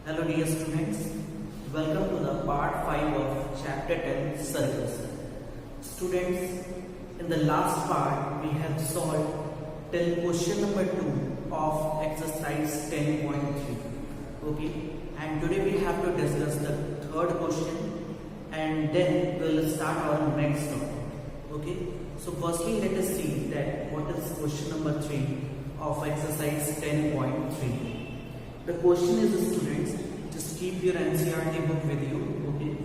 Hello dear students, welcome to the part 5 of chapter 10 circles. Students, in the last part we have solved till question number 2 of exercise 10.3. Okay, and today we have to discuss the third question and then we will start our next topic. Okay, so firstly let us see that what is question number 3 of exercise 10.3. The question is, students, just keep your NCERT book with you, okay?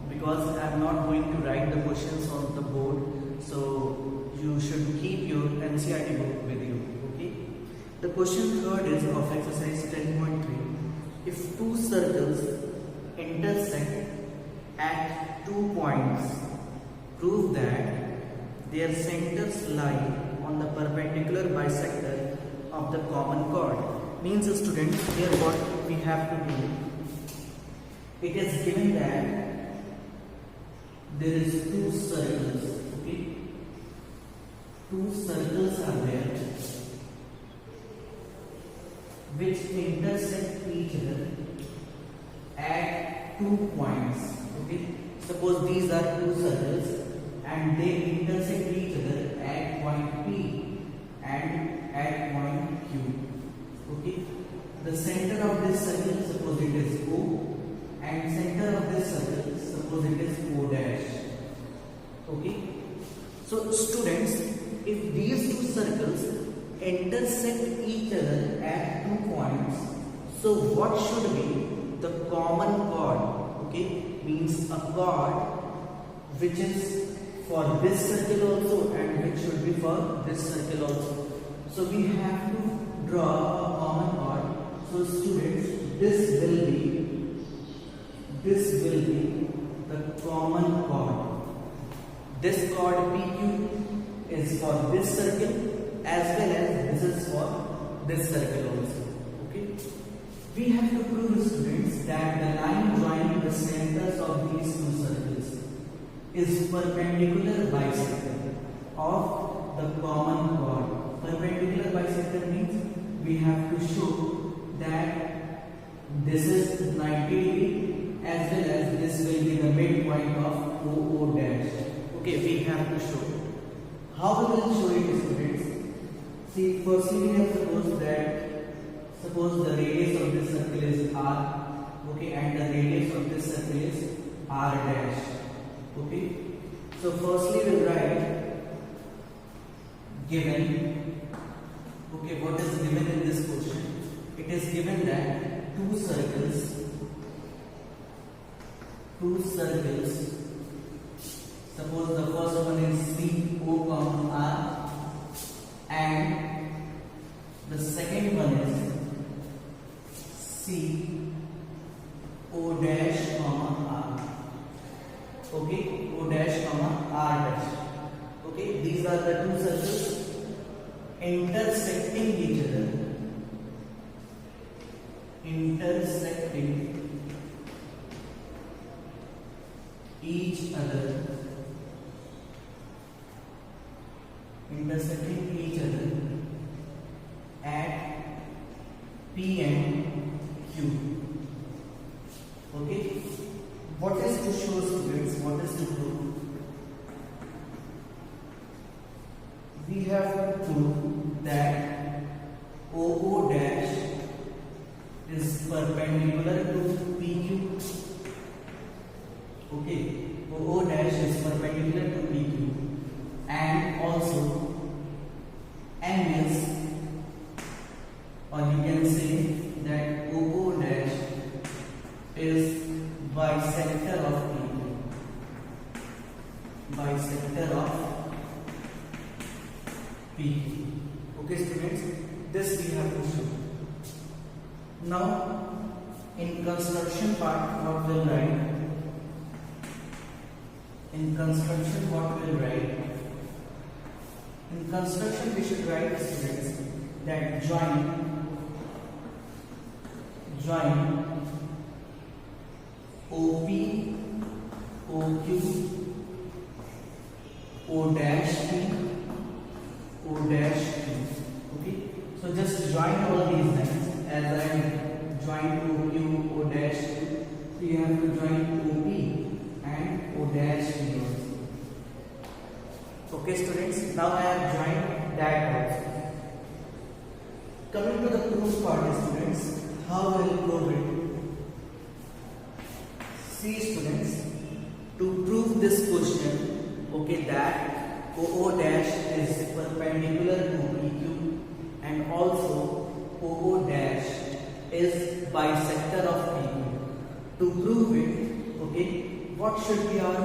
Because I am not going to write the questions on the board, so you should keep your NCERT book with you, okay? The question third is of exercise 10.3. If two circles intersect at 2 points, prove that their centers lie on the perpendicular bisector of the common chord. Means, students, here what we have to do, it is given that there is two circles, okay? Two circles are there which intersect each other at 2 points, okay? Suppose these are two circles and they intersect each other at point P and at point Q. Okay, the center of this circle, suppose it is O, and center of this circle, suppose it is O dash. Okay, so students, if these two circles intersect each other at 2 points, so what should be the common chord? Okay, means a chord which is for this circle also and which should be for this circle also. So we have to draw a common chord. So students, this will be the common chord. This chord PQ is for this circle as well as this is for this circle also. Okay. We have to prove, students, that the line joining the centers of these two circles is perpendicular bisector of the common chord. Perpendicular bisector means we have to show that this is 90 degree as well as this will be the midpoint of OO dash. Okay, we have to show. How we will show it, students? See, firstly we have suppose the radius of this circle is R, okay, and the radius of this circle is R dash. Okay, so firstly we will write given. Okay, what is given in this question? It is given that two circles, suppose the first one is C, O, R, and the second one is C, O dash, R. Okay, O dash, R dash. Okay, these are the two circles intersecting each other, intersecting each other at P and Q. Okay, what is to show, students? What is to prove? We have to prove that OO dash is perpendicular to PQ. Okay, OO dash is perpendicular to PQ, and also M is, or you can say that OO dash is bisector of PQ. Bisector of P. Okay, students, this we have to show. Now, in construction part, what we'll write? In construction, what we'll write? In construction, we should write, students, that join OP, OQ, O dash P, O dash Q. Okay, so just join all these lines as I join OQ, O we have to join OP and O dash P also. Okay students, now I have joined that also. Coming to the proof part students, how will prove it? See students, to prove this question, okay, that OO dash is perpendicular to PQ and also OO dash is bisector of PQ. To prove it, okay, what should be our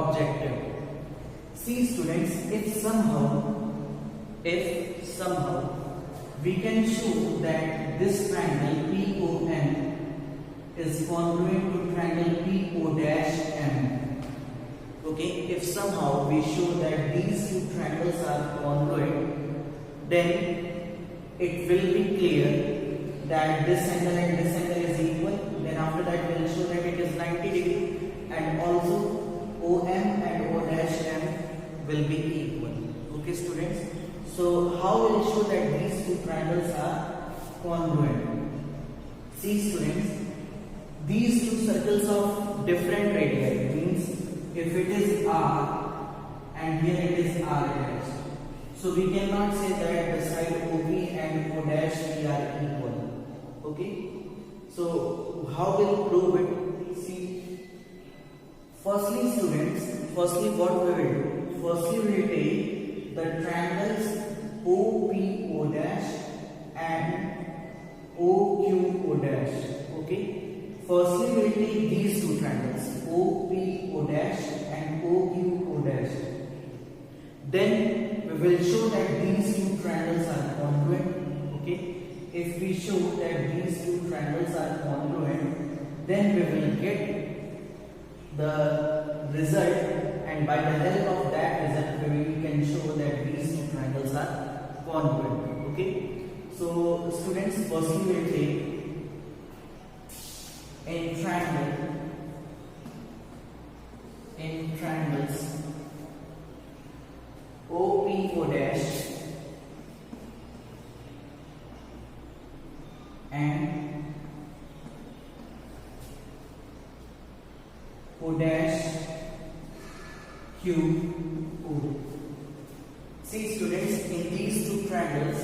objective? See students, if somehow we can show that this triangle POM is congruent to triangle PO dash M. Okay, if somehow we show that these two triangles are congruent, then it will be clear that this angle and this angle is equal. Then after that we will show that it is 90 degree and also OM and O dash M will be equal. Okay students, so how will show that these two triangles are congruent? See students, these two circles of different radii means if it is R and here it is R dash, so we cannot say that the side OP and O dash P are equal. Okay, so how will prove it? See, firstly students, what we will do? Firstly we will take the triangles OPO dash and OQO dash. Okay. Firstly, we will take these two triangles OPO dash and OQO dash. Then we will show that these two triangles are congruent. Okay. If we show that these two triangles are congruent, then we will get the result, and by the help of that result, we can show that these two triangles are congruent. Okay. So students, firstly we will take in triangles OPO dash and O dash QO. See students, in these two triangles,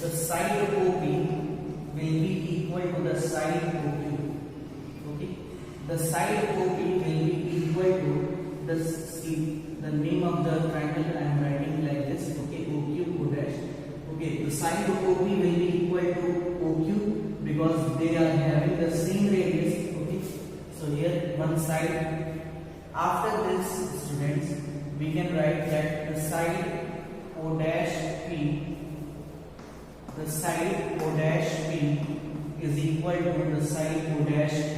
the side OP will be equal to the side OQ. Okay, the side OP will be equal to the name of the triangle I am writing like this. Okay, OQ O dash. Okay, the side of OP will be equal to OQ because they are having the same radius. Okay, so here one side. After this, students, we can write that the side O dash P, the side O dash P is equal to the side O dash Q.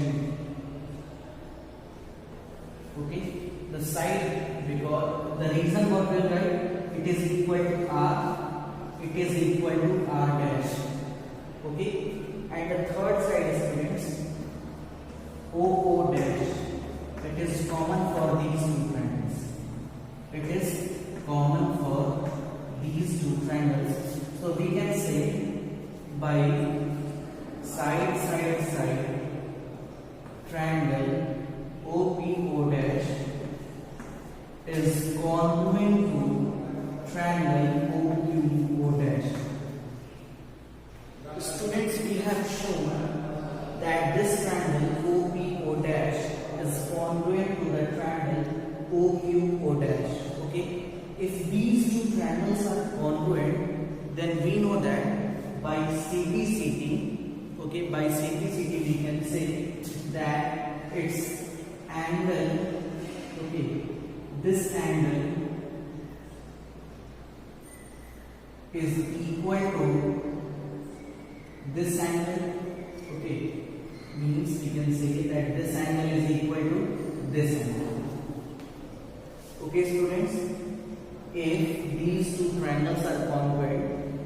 Okay, the side, because the reason what we will write, it is equal to R, it is equal to R dash. Okay, and the third side, students, OO dash. It is common for these two triangles. It is common for these two triangles. So we can say by side triangle OPO dash is congruent to triangle OQO dash. Students, we have shown that this triangle OPO dash is congruent to the triangle OQO dash. Okay, if these two triangles are congruent, then we know that by CPCT, okay, by CPCT we can say that its angle, okay, this angle is equal to this angle. Okay, means we can say that this angle is equal to this angle. Okay students, if these two triangles are congruent,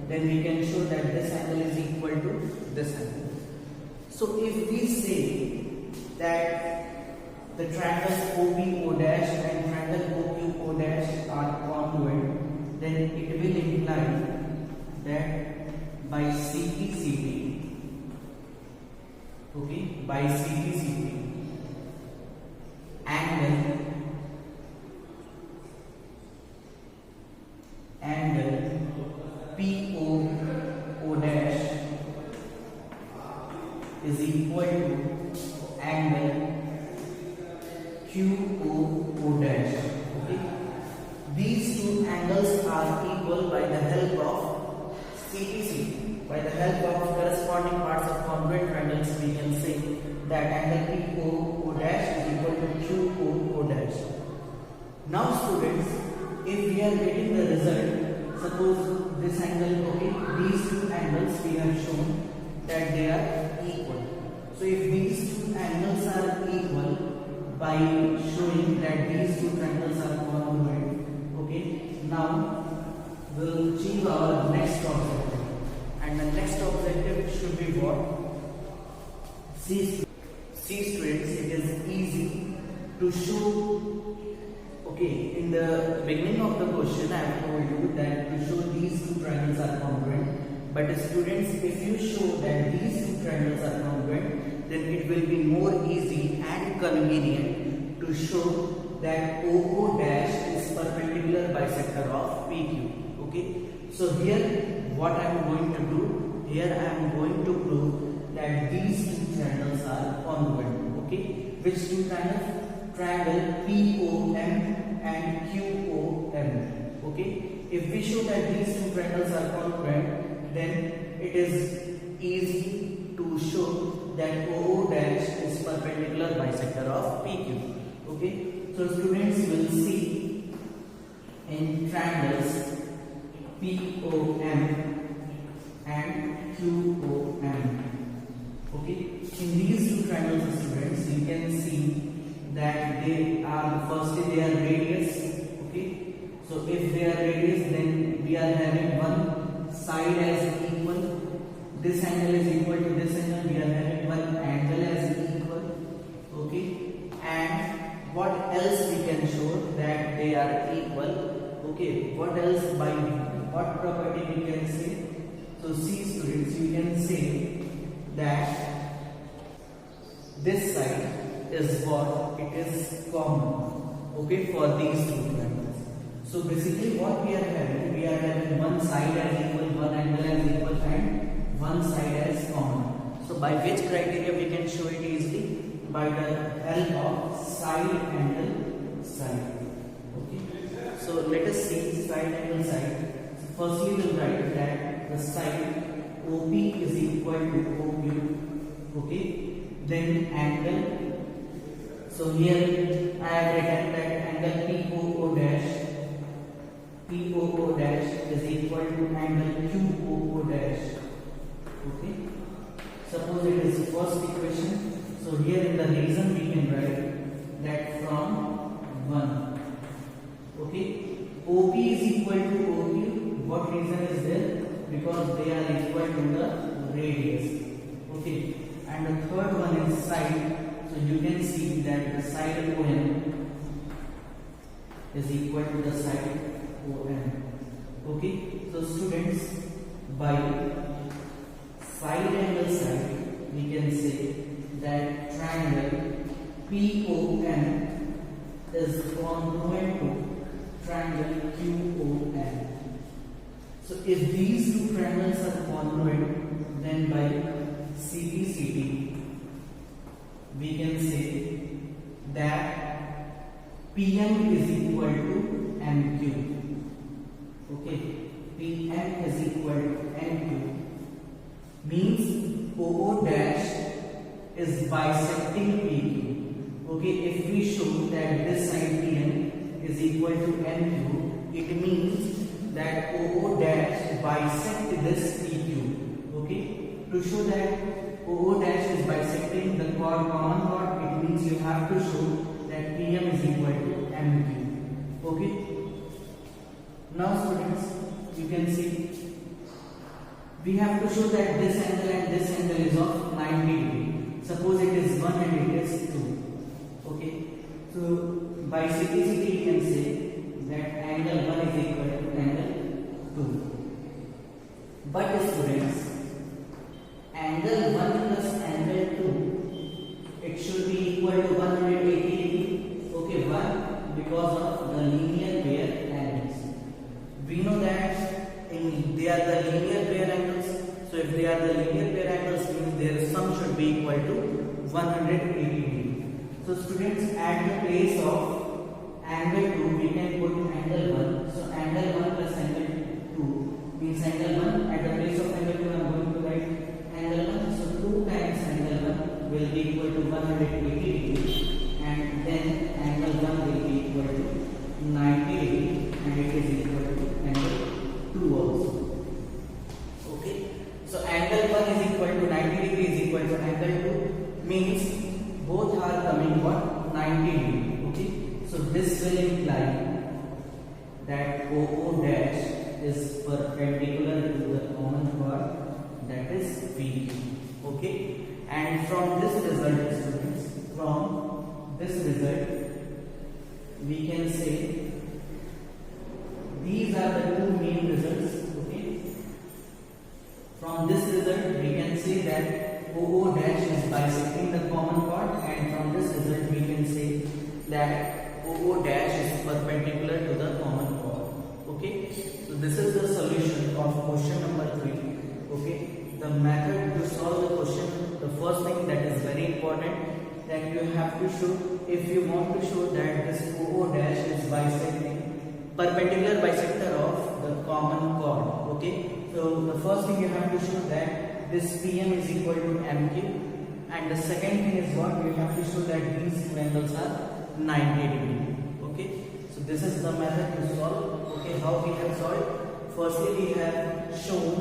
then we can show that this angle is equal to this angle. So if we say that the triangles OPO dash and triangle OQO dash are congruent, then it will imply that by CPCT, okay, by CPCT, angle PO O dash is equal to angle QO O dash. Okay, these two angles are equal by the help of CTC. By the help of corresponding parts of congruent triangles, we can say that angle PO O dash is equal to QO O dash. Now students, if we are getting the result, suppose this angle, okay, these two angles we have shown that they are equal. So if these two angles are equal, by showing that these two triangles are congruent, okay, now we'll achieve our next objective. And the next objective should be what? See students, it is easy to show. Okay, in the beginning of the question I have told you that to show these two triangles are congruent. But students, if you show that these two triangles are congruent, then it will be more easy and convenient to show that OO dash is perpendicular bisector of PQ. Okay, so here what I am going to do, here I am going to prove that these two triangles are congruent. Okay, which two triangles? Triangle POM and QOM. Okay, if we show that these two triangles are congruent, then it is easy to show that OO dash is perpendicular bisector of PQ. Okay, so students will see in triangles POM and QOM. Okay, in these two triangles, students, you can see that they are, firstly they are radius. Okay, so if they are radius, then we are having one side as equal. This angle is equal to this angle. We are having one angle as equal. Okay, and what else we can show that they are equal? Okay, what else, by what property we can say? So see students, you can say that this side is what? It is common. Okay, for these two triangles. So basically what we are having one side as equal, one angle as equal, and one side as common. So by which criteria we can show it easily? By the help of side angle side. Okay, so let us see side angle side. So firstly we'll write that the side OP is equal to OQ. Okay, then angle. So here I have written that angle POO dash is equal to angle QOO dash. Okay, suppose it is first equation. So here in the reason we can write that from 1. Okay, OP is equal to OQ. What reason is there? Because they are equal to the radius. Okay, and the third one is side. So you can see that the side OM is equal to the side OM. Okay, so students, by side angle side we can say that triangle POM is congruent to triangle QOM. So if these two triangles are congruent, then by CTCT we can say that PM is equal to MQ. Okay, PM is equal to MQ means OO dash is bisecting PQ. Okay, if we show that this side PM is equal to MQ, it means that OO dash bisect this PQ. Okay, to show that OO dash is bisecting the chord, common chord, it means you have to show that PM is equal to MQ. Okay, now students, you can see we have to show that this angle and this angle is of 90 degrees. Suppose it is 1 and it is 2. Okay, so by CTCT you can say that angle 1 is equal to angle 2. But students, angle 1 plus angle 2, it should be equal to 180 degree. Okay, equal to 180 degree. So students, at the place of angle 2 we can put angle 1. So angle 1 plus angle 2 means angle 1. At the place of angle 2 I am going to write angle 1. So 2 times angle 1 will be equal to 180 degree, and then angle 1 will be equal to 90 degree, and it is equal to angle 2 also. Okay, so angle 1 is equal to 90 degree is equal to angle 2, means both are coming what 90 degree. Okay, so this will imply that OO dash is perpendicular to the common chord, that is VQ. Okay, and from this result, students, from this result we can say these are the two main results. Okay, from this result we can say that OO dash is bisecting the common chord, and from this result we can say that OO dash is perpendicular to the common chord. Okay, so this is the solution of question number 3. Okay, the method to solve the question, the first thing that is very important, that you have to show, if you want to show that this OO dash is bisecting, perpendicular bisector of the common chord. Okay, so the first thing you have to show that this PM is equal to MQ, and the second thing is what you have to show that these two angles are 90 degree. Okay, so this is the method to solve. Okay, how we have solved? Firstly, we have shown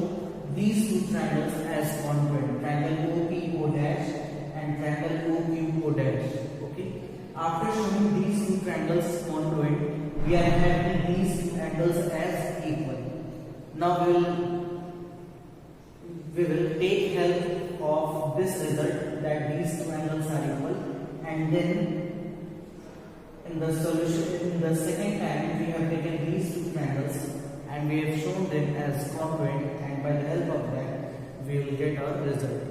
these two triangles as congruent, triangle OPO dash and triangle OQO dash. Okay, after showing these two triangles congruent, we are having these two angles as equal. Now we will take help of this result that these two angles are equal, and then in the solution, in the second time we have taken these two triangles and we have shown them as congruent, and by the help of that we will get our result.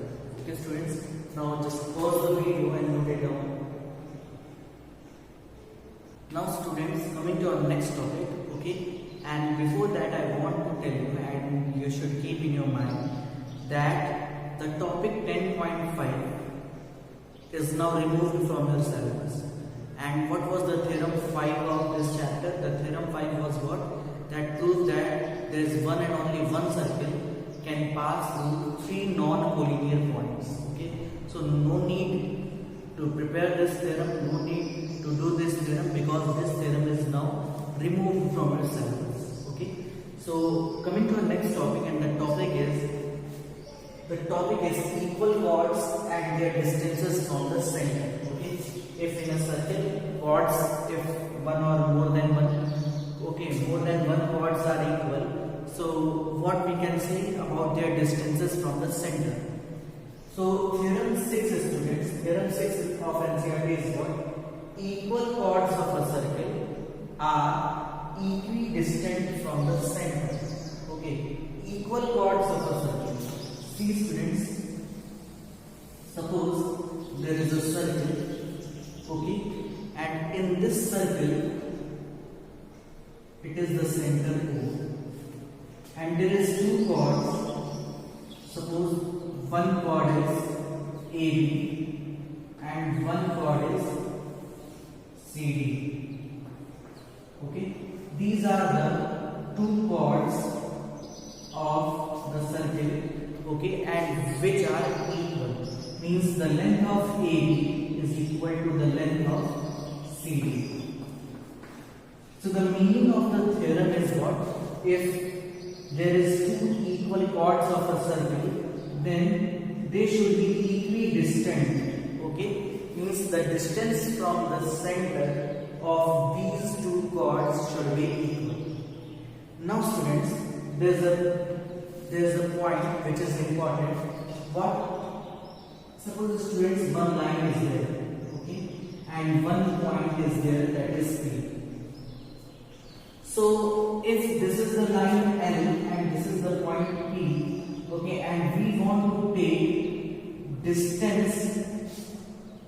Okay students, now just pause the video and note it down. Now students, coming to our next topic. Okay, and before that I want to tell you, and you should keep in your mind, that the topic 10.5 is now removed from your syllabus. And what was the theorem 5 of this chapter? The theorem 5 was what? That proves that there is one and only one circle can pass through 3 non-collinear points. Okay, so no need to prepare this theorem, no need to do this theorem, because this theorem is now removed from your syllabus. Okay, so coming to our next topic, and the topic is equal chords and their distances from the center. Okay, if in a circle chords, if one or more than one chords are equal, so what we can say about their distances from the center? So theorem 6, students, theorem 6 of NCERT is what? Equal chords of a circle are equidistant from the center. Okay, equal chords of a circle. See students, suppose there is a circle, okay, and in this circle it is the center O, and there is 2 chords. Suppose one chord is AB and one chord is CD. Okay, these are the 2 chords of the circle. Okay, and which are equal, means the length of AB is equal to the length of CD. So the meaning of the theorem is what? If there is 2 equal chords of a circle, then they should be equidistant. Okay, means the distance from the center of these 2 chords should be equal. Now students, there is a point which is important. What? Suppose students, one line is there, okay, and one point is there, that is P. So if this is the line L and this is the point P, okay, and we want to take distance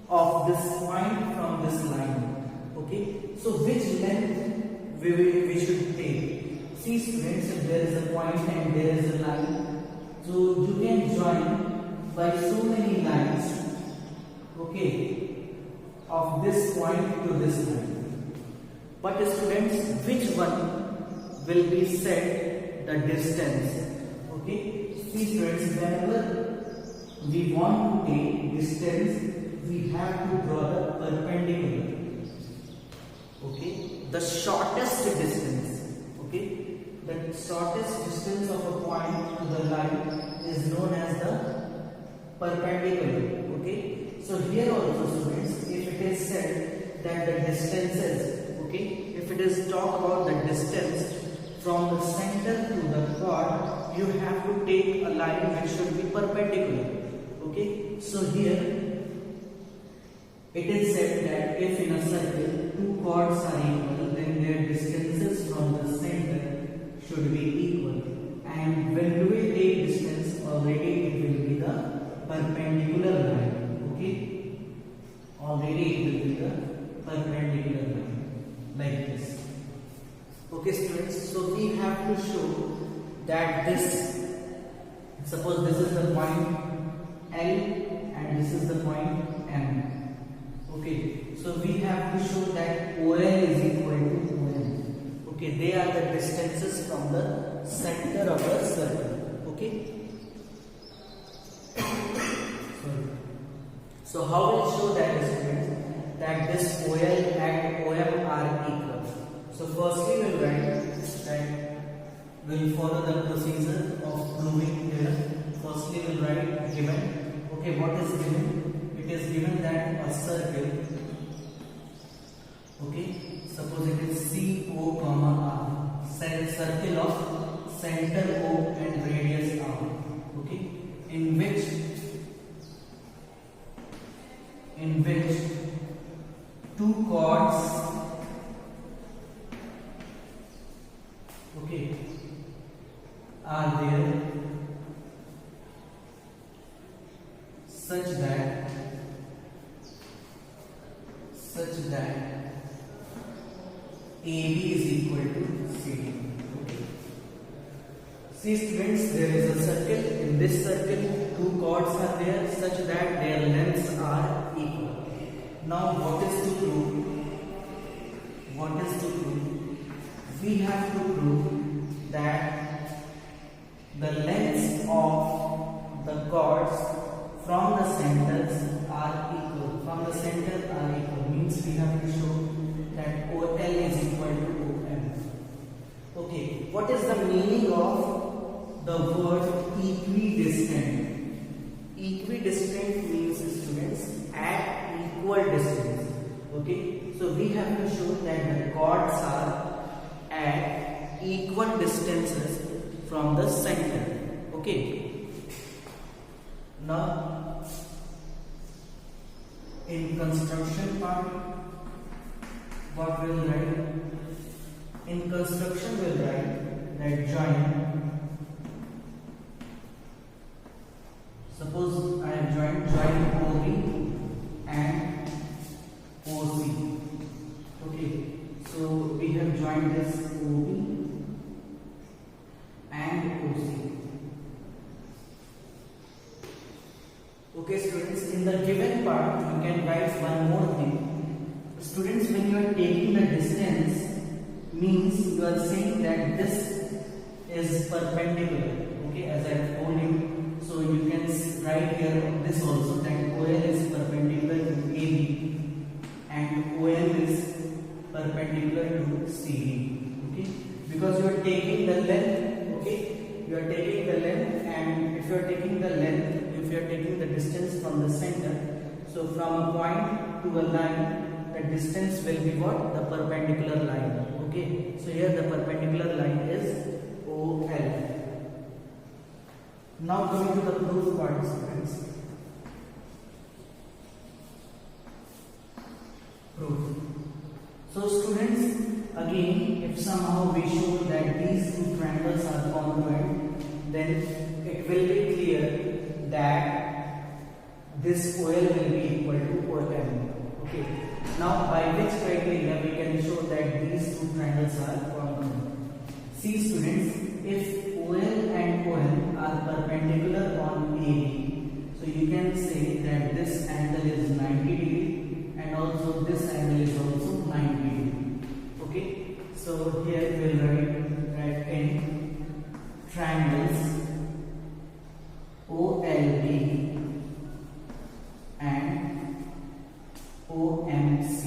of this point from this line, okay, so which length we should take? See students, if there is a point and there is a line, so you can join by so many lines okay, of this point to this line. But students, which one will be set the distance? Okay, see friends, whenever we want to take distance, we have to draw the perpendicular. Okay, the shortest distance. Okay, the shortest distance of a point to the line is known as the perpendicular. Okay, so here also students, if it is said that the distances, okay, if it is talk about the distance from the center to the chord, you have to take a line which should be perpendicular. Okay, so here it is said that if in a circle two chords are equal, then their distances from the center should be equal. And when we take distance, already it will be the perpendicular line. Okay, already it will be the perpendicular line like this. Okay students, so we have to show that this, suppose this is the point L and this is the point M. Okay, so we have to show that OL is equal to OM. Okay, they are the distances from the center of the circle. Okay. So how will show that students that this OL and OM are equal? So firstly we'll write that we'll follow the procedure of proving here. Firstly we'll write given. Okay, what is given? It is given that a circle, okay, suppose it is CO, R, circle of center O and radius R, okay, in which two chords, okay, are there such that AB is equal to CD. Okay. See students, there is a circle. In this circle, two chords are there such that their lengths are equal. Now, what is to prove? We have to prove that the lengths of the chords from the centers are equal. From the center are equal means we have to show that OL is equal to OM. Okay, what is the meaning of the word equidistant? Equidistant means students at equal distance. Okay, so we have to show that the chords are at equal distances from the center. Okay. Now, in construction part, what we will write? In construction, we will write that join. Suppose I have join OB and OC. Okay, so we have joined this OB and OC. Okay students, in the given part you can write one more thing. Students, when you are taking the distance, means you are saying that this is perpendicular. Okay, as I have told you, so you can write here this also, that OL is perpendicular to AB and OM is perpendicular to CD. Okay, because you are taking the length. Okay, you are taking the length, and if you are taking the length, if you are taking the distance from the center, so from a point to a line, the distance will be what? The perpendicular line. Okay, so here the perpendicular line is OL. Now coming to the proof part, students. Proof. So students, again, if somehow we show that these two triangles are congruent, then it will be clear that this OL will be equal to OM. Okay. Now, by which criteria we can show that these two triangles are congruent? See students, if OL and OM are perpendicular on AB, so you can say that this angle is 90 this angle is also 90 degree. Okay, so here we will write that in triangles OLB and OMC.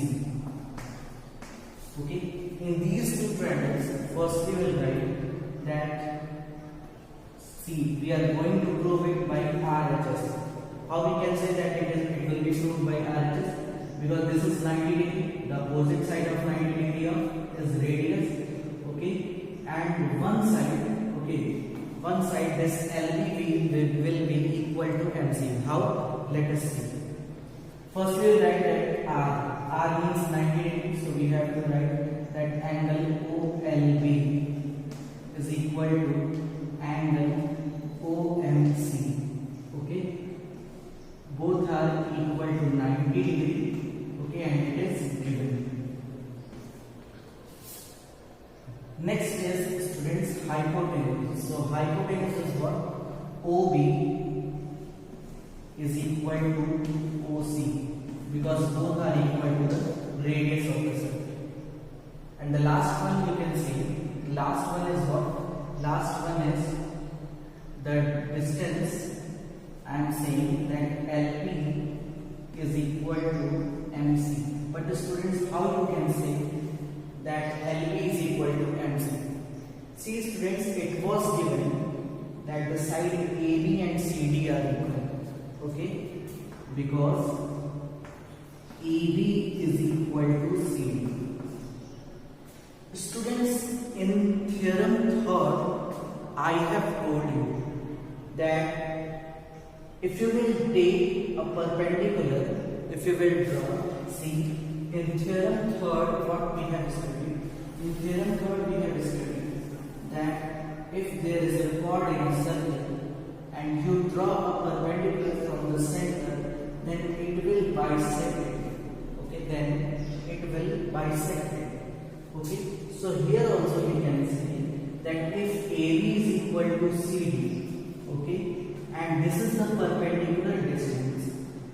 Okay, in these two triangles, first we will write that see we are going to prove it by RHS. How we can say that it will be proved by RHS? Because this is 90 degree, the opposite side of 90 degree is radius. Okay, and one side this LB will be equal to MC. How? Let us see. First we will write that R means 90 degree, so we have to write that angle OLB is equal to angle OMC. Okay, both are equal to 90 degree. Okay, and it is given. Next is students hypotenuse. So hypotenuse is what? OB is equal to OC, because both are equal to the radius of the circle. And the last one you can see, last one is what? Last one is the distance. I am saying that LP is equal to MC. But the students, how you can say that LP is equal to MC? See students, it was given that the side AB and CD are equal. Okay, because AB is equal to CD. Students, in theorem 3rd, I have told you that if you will take a perpendicular, if you will draw, see, in theorem 3rd, what we have studied? In theorem 3rd, we have studied that if there is a chord in a circle and you draw a perpendicular from the center, then it will bisect it. Okay, then it will bisect it. Okay, so here also we can say that if AB is equal to CD, okay, and this is the perpendicular distance,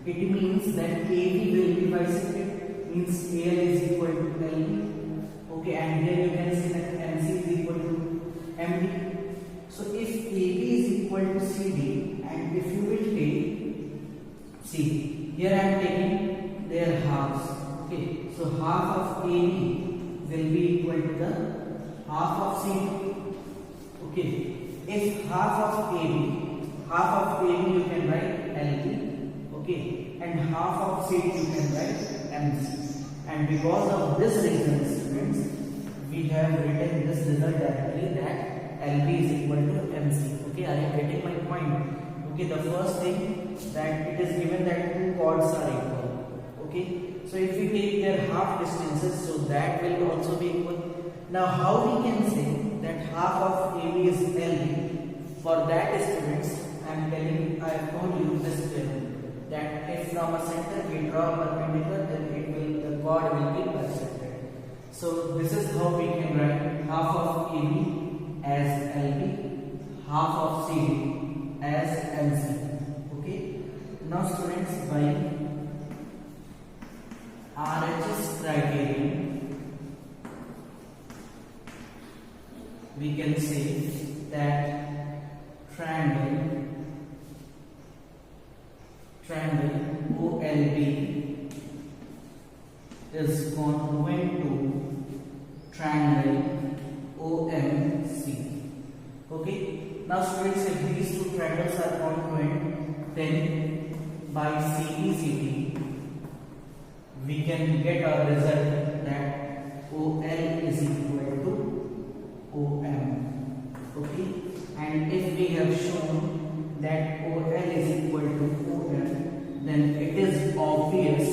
it means that AB will be bisected, means AL is equal to LB. Okay, and here you can see that MC is equal to MD. So if AB is equal to CD, and if you will take, see, here I am taking their halves. Okay, so half of AB will be equal to the half of CD. Okay, if half of AB you can write LB. Okay, and half of CD you can write MC. And because of this reason, students, we have written this result directly that LB is equal to MC. Okay, are you getting my point? Okay, the first thing that it is given that two chords are equal. Okay, so if we take their half distances, so that will also be equal. Now, how we can say that half of AB is LB? For that, students, I have told you this theorem that if from a center we draw a perpendicular, then the chord will be bisected. So this is how we can write half of AB as LB, half of CD as MC. Okay. Now, students, by RHS criterion, we can say that triangle OLB is congruent to triangle OMC. Okay. Now, students, if these two triangles are congruent, then by CBCD we can get a result that OL is equal to OM. Okay, and if we have shown that OL is equal to OM, then it is obvious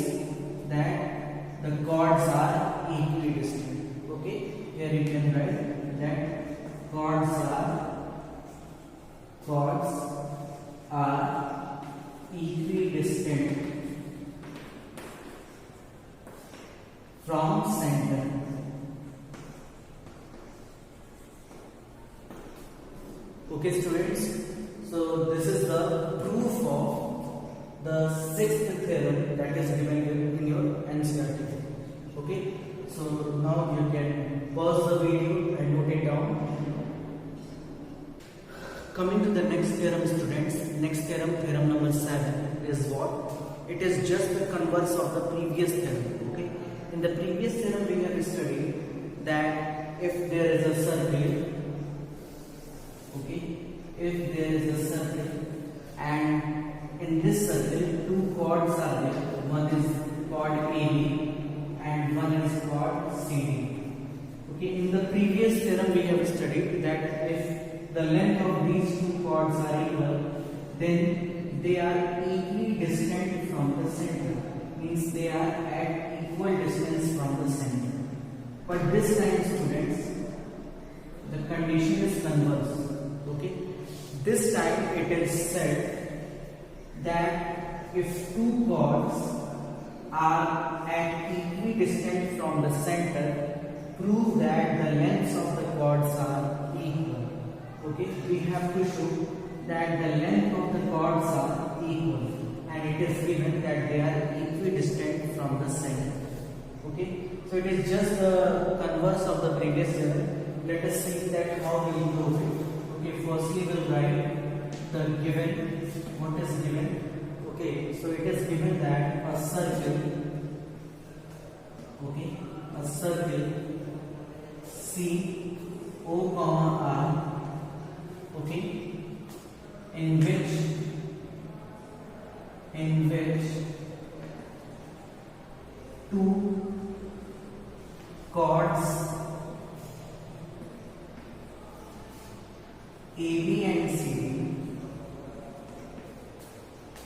that the chords are equidistant. Okay, here you can write that chords are equidistant from center. Okay, students, so this is the proof of the sixth theorem that is given in your NCERT. So now you can pause the video and note it down. Coming to the next theorem, students. Next theorem, theorem number 7, is what? It is just the converse of the previous theorem. Okay. In the previous theorem, we have studied that if there is a circle, okay, if there is a circle, and in this circle, two chords are there. One is chord AB and one is chord CD. Okay. In the previous theorem, we have studied that if the length of these two chords are equal, then they are equally distant from the center. Means they are at equal distance from the center. But this time, students, the condition is converse. Okay. This time it is said that if two chords are at equally distant from the center, prove that the lengths of the chords are equal. Okay, we have to show that the length of the chords are equal, and it is given that they are equidistant from the center. Okay, so it is just the converse of the previous theorem. Let us see that how we will prove it. Okay, firstly we'll write the given. What is given? Okay, so it is given that a circle. Okay, a circle C O comma R. Okay, in which two chords AB and CD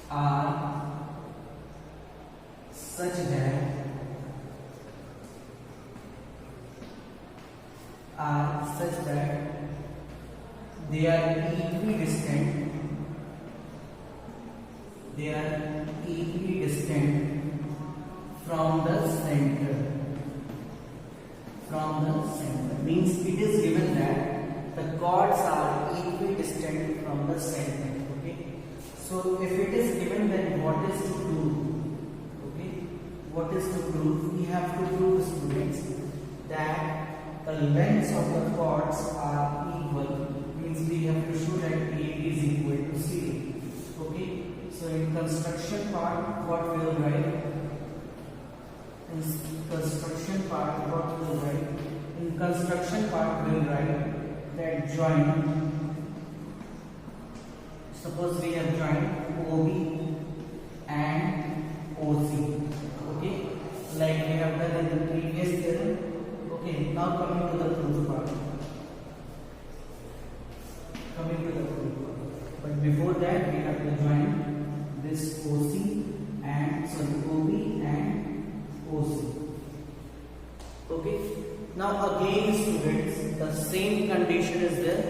are such that they are equidistant. They are equidistant from the center. From the center means it is given that the chords are equidistant from the center. Okay. So if it is given, then what is to prove? Okay. What is to prove? We have to prove, students, that the lengths of the chords are equal. Means we have to show that AB is equal to CD. Okay. So in construction part, what we will write? In construction part, what we will write? In construction part, we will write that join. Suppose we have joined OB and OC. Okay. Like we have done in the previous theorem. Okay. Now coming to the proof part. But before that, we have to join this OC and OB and OC. Okay. Now again, students, the same condition is there.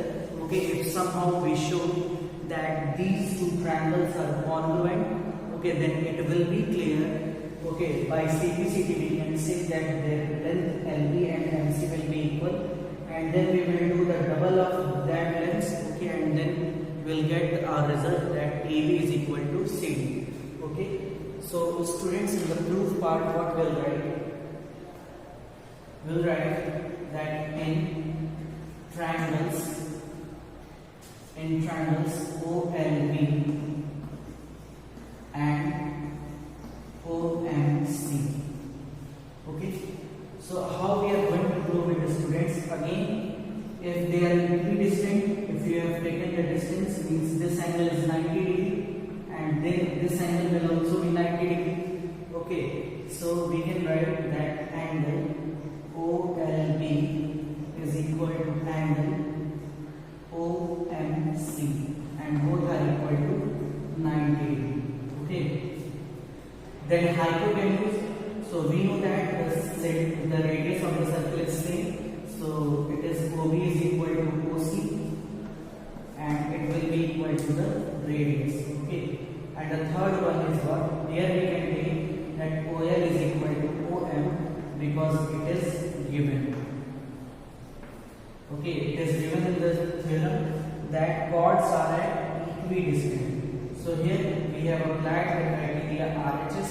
Okay. If somehow we show that these two triangles are congruent, okay, then it will be clear. Okay. By CPCT we can say that their length LB and MC will be equal. And then we will do the double of that length, okay, and then we'll get our result that AB is equal to CD. Okay, so students, in the proof part, what we'll write? We'll write that in triangles OLB and OMC. Okay. So how we are going to prove it, students? Again, if they are equidistant, if you have taken the distance, means this angle is 90 degree and then this angle will also be 90 degree. Okay, so we can write that angle OLB is equal to angle OMC and both are equal to 90 degree. Okay, then hypotenuse. So we know that the radius of the circle is same. So it is OB is equal to OC and it will be equal to the radius. Okay. And the third one is what? Here we can take that OL is equal to OM because it is given. Okay, it is given in the theorem that chords are at equidistant. So here we have applied the criteria RHS.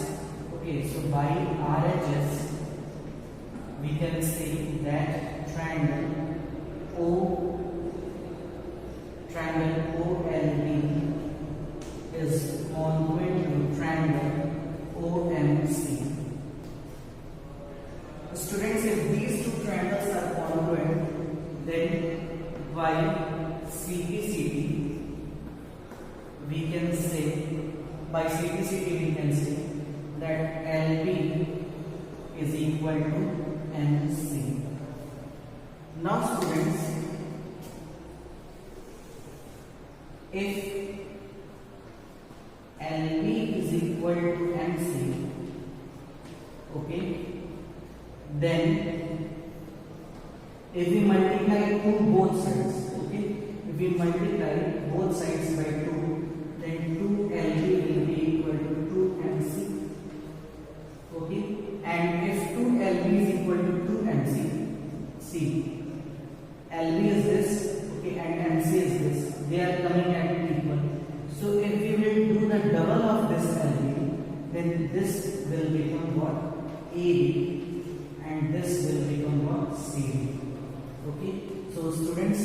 Okay, so by RHS we can say that triangle OLB is congruent to triangle OMC. Students, if these two triangles are congruent, then by CPCD we can say, we can say that LB is equal to MC. Now students, if LB is equal to MC, okay, then if we multiply both sides, okay, if we multiply both sides by 2, then 2LB will be equal to 2MC, okay, and if 2LB is equal to 2MC, see, LB is this, okay, and MC is this, they are coming at equal. So if we will do the double of this LB, then this will become what? AB, and this will become what? CD. Okay, so students,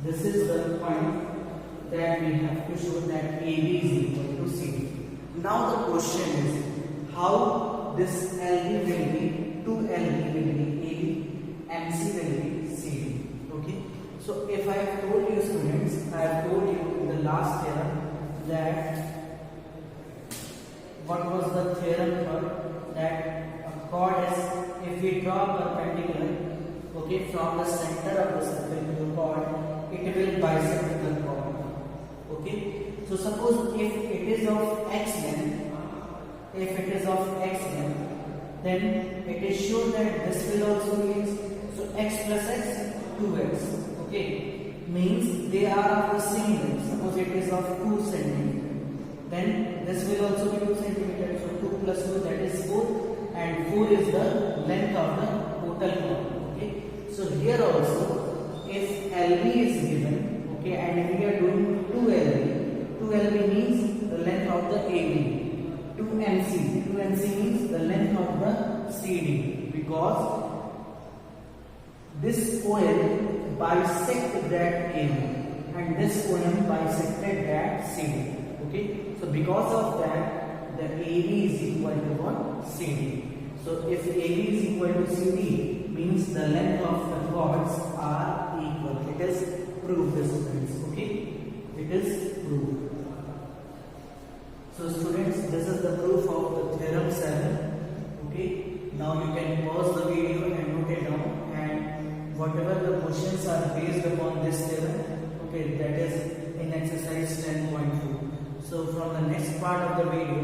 this is the point that we have to show that AB is equal to CD. Now the question is, how this LB will be, 2LB will be AB, MC will be CD. Okay, so if I have told you students, I have told you in the last theorem that what was the theorem for that a chord is, if we draw perpendicular, okay, from the center of the circle to the chord, it will bisect the chord. Okay, so suppose if it is of x length, then it is sure that this will also be x. So x plus x, 2x. Okay, means they are of the same length. Suppose it is of 2 cm, then this will also be 2 cm. So 2 plus 2, that is 4, and 4 is the length of the total chord. Okay, so here also, if LB is given, okay, and we are doing 2LB means the length of the AB. 2MC means the length of the CD, because this OL bisected that AB and this OM bisected that CD. Okay, so because of that, the AB is equal to what? CD. So if AB is equal to CD, means the length of the chords are equal. It is proved, students. Okay, it is proved. So students, this is the proof of the theorem 7. Okay, now you can pause the video and note it down, and whatever the questions are based upon this theorem, okay, that is in exercise 10.2. So from the next part of the video,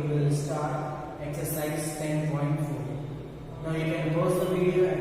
we will start exercise 10.4. Now you can pause the video